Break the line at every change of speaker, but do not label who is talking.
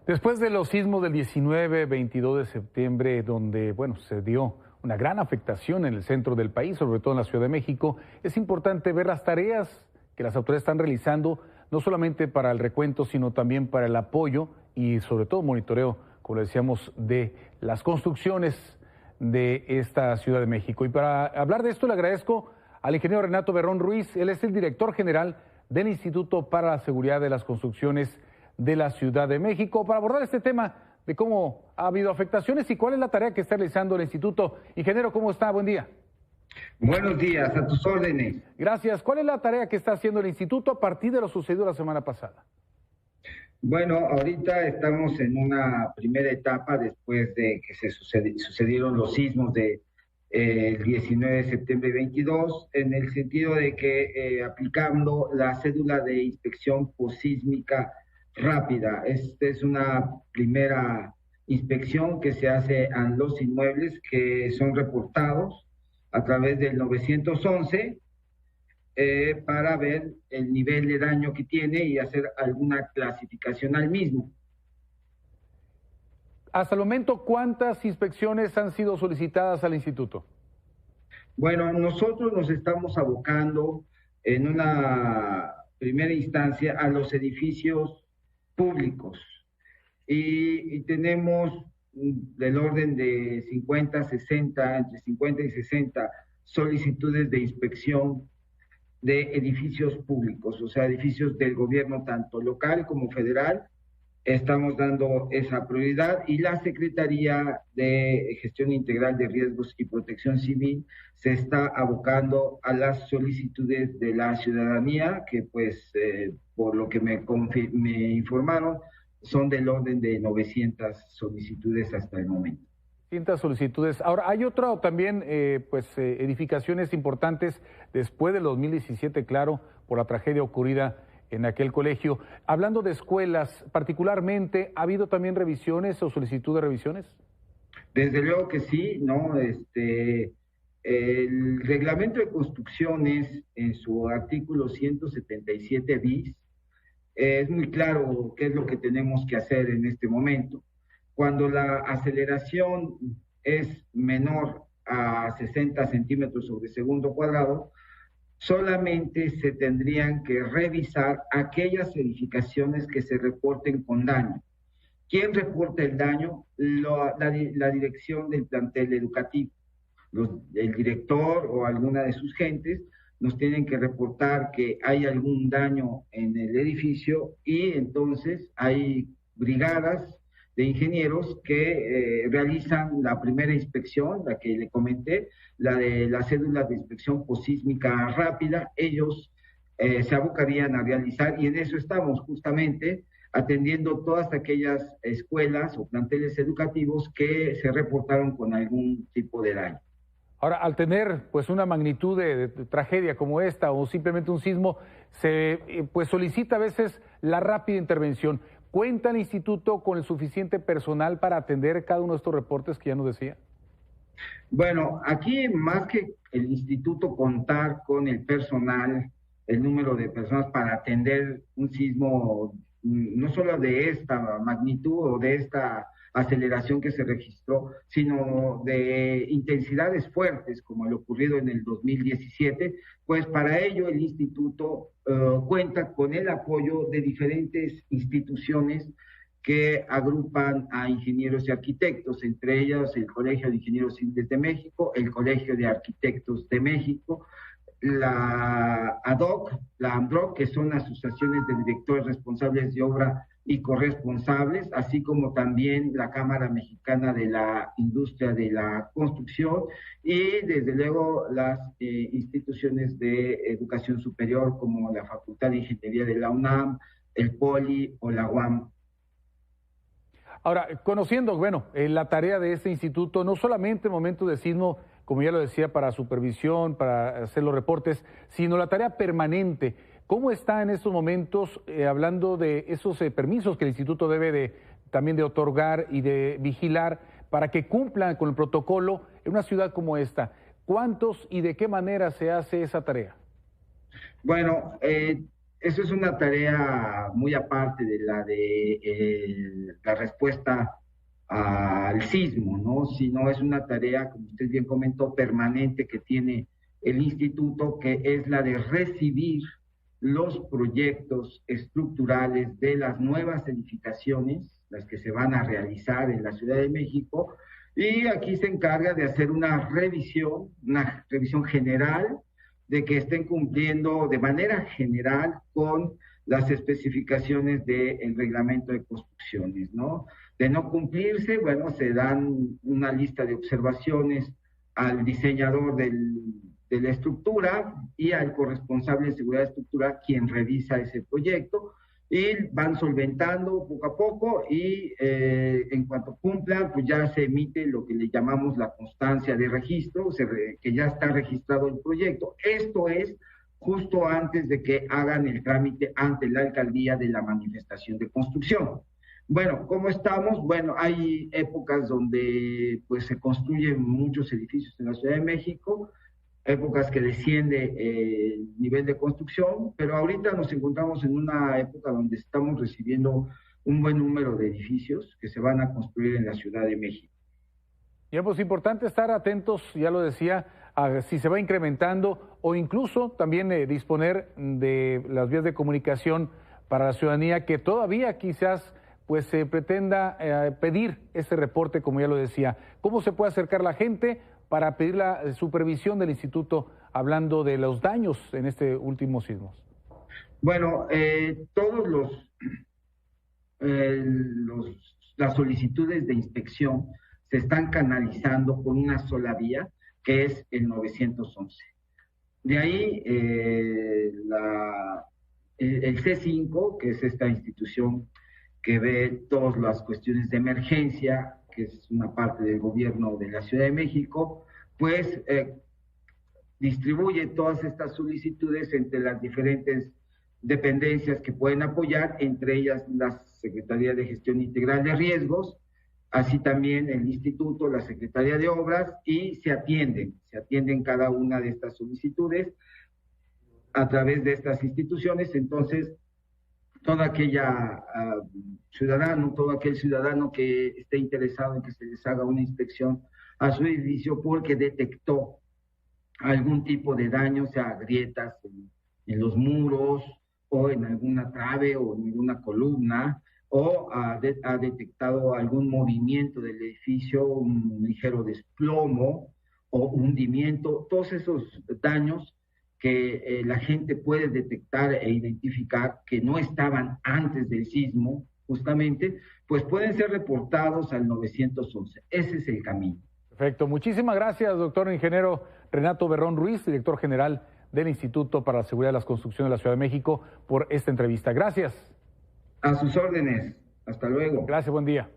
Después de los sismos del 19, 22 de septiembre, donde, se dio una gran afectación en el centro del país, sobre todo en la Ciudad de México, es importante ver las tareas que las autoridades están realizando, no solamente para el recuento, sino también para el apoyo y sobre todo monitoreo, como le decíamos, de las construcciones de esta Ciudad de México. Y para hablar de esto le agradezco al ingeniero Renato Berrón Ruiz. Él es el director general del Instituto para la Seguridad de las Construcciones de la Ciudad de México, para abordar este tema de cómo ha habido afectaciones y cuál es la tarea que está realizando el instituto. Ingeniero, ¿cómo está? Buen día.
Buenos días, a tus órdenes.
Gracias. ¿Cuál es la tarea que está haciendo el instituto a partir de lo sucedido la semana pasada?
Bueno, ahorita estamos en una primera etapa después de que sucedieron los sismos de el 19 de septiembre 22, en el sentido de que aplicando la cédula de inspección posísmica rápida. Esta es una primera inspección que se hace a los inmuebles que son reportados a través del 911 para ver el nivel de daño que tiene y hacer alguna clasificación al mismo.
Hasta el momento, ¿cuántas inspecciones han sido solicitadas al instituto?
Bueno, nosotros nos estamos abocando en una primera instancia a los edificios públicos y tenemos del orden de 50, 60, entre 50 y 60 solicitudes de inspección de edificios públicos, o sea, edificios del gobierno tanto local como federal. Estamos dando esa prioridad y la Secretaría de Gestión Integral de Riesgos y Protección Civil se está abocando a las solicitudes de la ciudadanía, que pues por lo que me informaron son del orden de 900 solicitudes hasta el momento.
900 solicitudes. Ahora, hay otra también, edificaciones importantes después del 2017, claro, por la tragedia ocurrida en aquel colegio. Hablando de escuelas, particularmente, ¿ha habido también revisiones o solicitud de revisiones?
Desde luego que sí, ¿no? El reglamento de construcciones, en su artículo 177 bis, es muy claro qué es lo que tenemos que hacer en este momento. Cuando la aceleración es menor a 60 centímetros sobre segundo cuadrado, solamente se tendrían que revisar aquellas edificaciones que se reporten con daño. ¿Quién reporta el daño? La dirección del plantel educativo. El director o alguna de sus gentes nos tienen que reportar que hay algún daño en el edificio y entonces hay brigadas de ingenieros que realizan la primera inspección, la que le comenté, la de la cédula de inspección posísmica rápida. Ellos se abocarían a realizar, y en eso estamos justamente atendiendo todas aquellas escuelas o planteles educativos que se reportaron con algún tipo de daño.
Ahora, al tener una magnitud de tragedia como esta o simplemente un sismo, se solicita a veces la rápida intervención. ¿Cuenta el instituto con el suficiente personal para atender cada uno de estos reportes que ya nos decía?
Bueno, aquí más que el instituto contar con el personal, el número de personas para atender un sismo, no solo de esta magnitud o de esta aceleración que se registró, sino de intensidades fuertes como lo ocurrido en el 2017, pues para ello el instituto cuenta con el apoyo de diferentes instituciones que agrupan a ingenieros y arquitectos, entre ellas el Colegio de Ingenieros Civiles de México, el Colegio de Arquitectos de México, la ADOC, la AMDROC, que son asociaciones de directores responsables de obra y corresponsables, así como también la Cámara Mexicana de la Industria de la Construcción y desde luego las instituciones de educación superior como la Facultad de Ingeniería de la UNAM, el POLI o la UAM.
Ahora, conociendo, la tarea de este instituto, no solamente en momentos de sismo, como ya lo decía, para supervisión, para hacer los reportes, sino la tarea permanente. ¿Cómo está en estos momentos, hablando de esos permisos que el instituto debe también de otorgar y de vigilar para que cumplan con el protocolo en una ciudad como esta? ¿Cuántos y de qué manera se hace esa tarea?
Bueno, eso es una tarea muy aparte de la de la respuesta al sismo, ¿no? Sino es una tarea, como usted bien comentó, permanente que tiene el instituto, que es la de recibir los proyectos estructurales de las nuevas edificaciones, las que se van a realizar en la Ciudad de México, y aquí se encarga de hacer una revisión general, de que estén cumpliendo de manera general con las especificaciones del reglamento de construcciones, ¿no? De no cumplirse, bueno, se dan una lista de observaciones al diseñador de la estructura y al corresponsable de seguridad de estructura, quien revisa ese proyecto, y van solventando poco a poco, y en cuanto cumplan, pues ya se emite lo que le llamamos la constancia de registro, que ya está registrado el proyecto. Esto es justo antes de que hagan el trámite ante la alcaldía de la manifestación de construcción. Bueno, ¿cómo estamos? Bueno, hay épocas donde pues se construyen muchos edificios en la Ciudad de México, épocas que desciende el nivel de construcción, pero ahorita nos encontramos en una época donde estamos recibiendo un buen número de edificios que se van a construir en la Ciudad de México.
Y es pues importante estar atentos, ya lo decía, a si se va incrementando o incluso también disponer de las vías de comunicación para la ciudadanía que todavía quizás pues se pretenda pedir ese reporte, como ya lo decía. ¿Cómo se puede acercar la gente para pedir la supervisión del instituto, hablando de los daños en este último sismo?
Bueno, todos las solicitudes de inspección se están canalizando con una sola vía, que es el 911. De ahí el C5, que es esta institución que ve todas las cuestiones de emergencia, que es una parte del gobierno de la Ciudad de México, pues distribuye todas estas solicitudes entre las diferentes dependencias que pueden apoyar, entre ellas la Secretaría de Gestión Integral de Riesgos, así también el Instituto, la Secretaría de Obras, y se atienden cada una de estas solicitudes a través de estas instituciones. Entonces, todo aquel ciudadano que esté interesado en que se les haga una inspección a su edificio porque detectó algún tipo de daño, o sea, grietas en los muros o en alguna trave o en alguna columna, o ha detectado algún movimiento del edificio, un ligero desplomo o hundimiento, todos esos daños que la gente puede detectar e identificar que no estaban antes del sismo, justamente, pues pueden ser reportados al 911. Ese es el camino.
Perfecto. Muchísimas gracias, doctor ingeniero Renato Berrón Ruiz, director general del Instituto para la Seguridad de las Construcciones de la Ciudad de México, por esta entrevista. Gracias.
A sus órdenes. Hasta luego.
Gracias, buen día.